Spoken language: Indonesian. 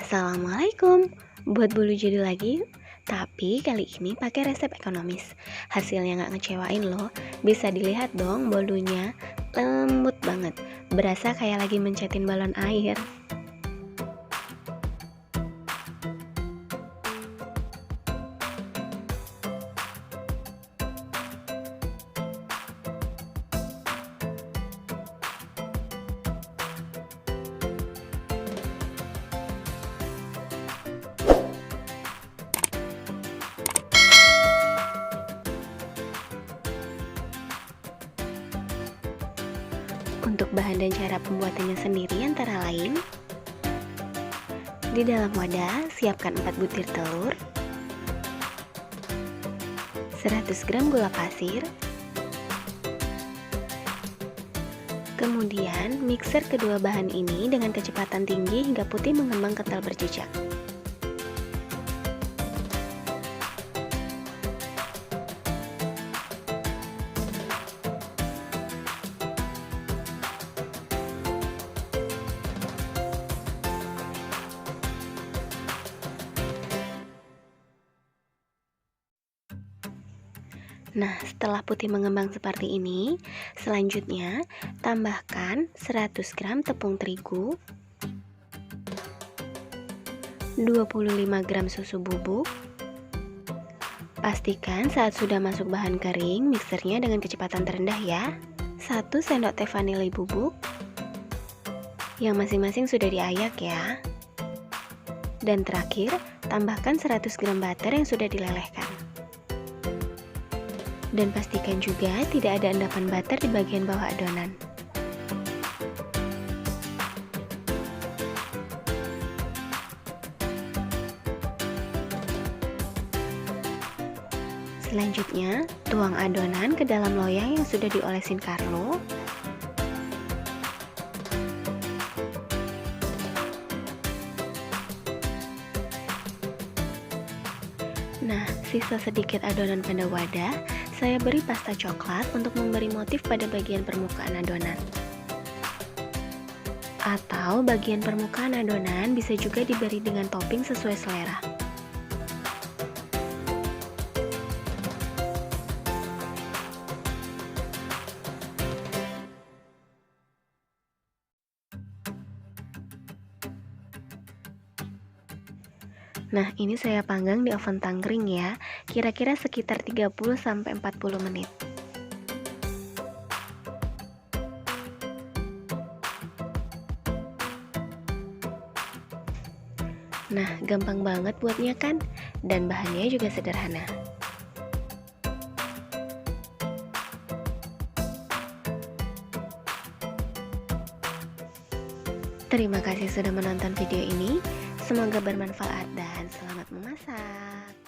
Assalamualaikum. Buat bolu jadul lagi, tapi kali ini pakai resep ekonomis. Hasilnya nggak ngecewain loh. Bisa dilihat dong bolunya, lembut banget. Berasa kayak lagi mencetin balon air. Untuk bahan dan cara pembuatannya sendiri antara lain, di dalam wadah siapkan 4 butir telur, 100 gram gula pasir, kemudian mixer kedua bahan ini dengan kecepatan tinggi hingga putih mengembang kental berjejak. Nah, setelah putih mengembang seperti ini, selanjutnya tambahkan 100 gram tepung terigu, 25 gram susu bubuk. Pastikan saat sudah masuk bahan kering, mixernya dengan kecepatan terendah ya. 1 sendok teh vanili bubuk, yang masing-masing sudah diayak ya. Dan terakhir, tambahkan 100 gram butter yang sudah dilelehkan. Dan pastikan juga tidak ada endapan butter di bagian bawah adonan. Selanjutnya, tuang adonan ke dalam loyang yang sudah diolesin Carlo. Nah, sisa sedikit adonan pada wadah, saya beri pasta coklat untuk memberi motif pada bagian permukaan adonan. Atau bagian permukaan adonan bisa juga diberi dengan topping sesuai selera. Nah, ini saya panggang di oven tangkring ya, kira-kira sekitar 30-40 menit. Nah, gampang banget buatnya kan? Dan bahannya juga sederhana. Terima kasih sudah menonton video ini. Semoga bermanfaat dan selamat memasak.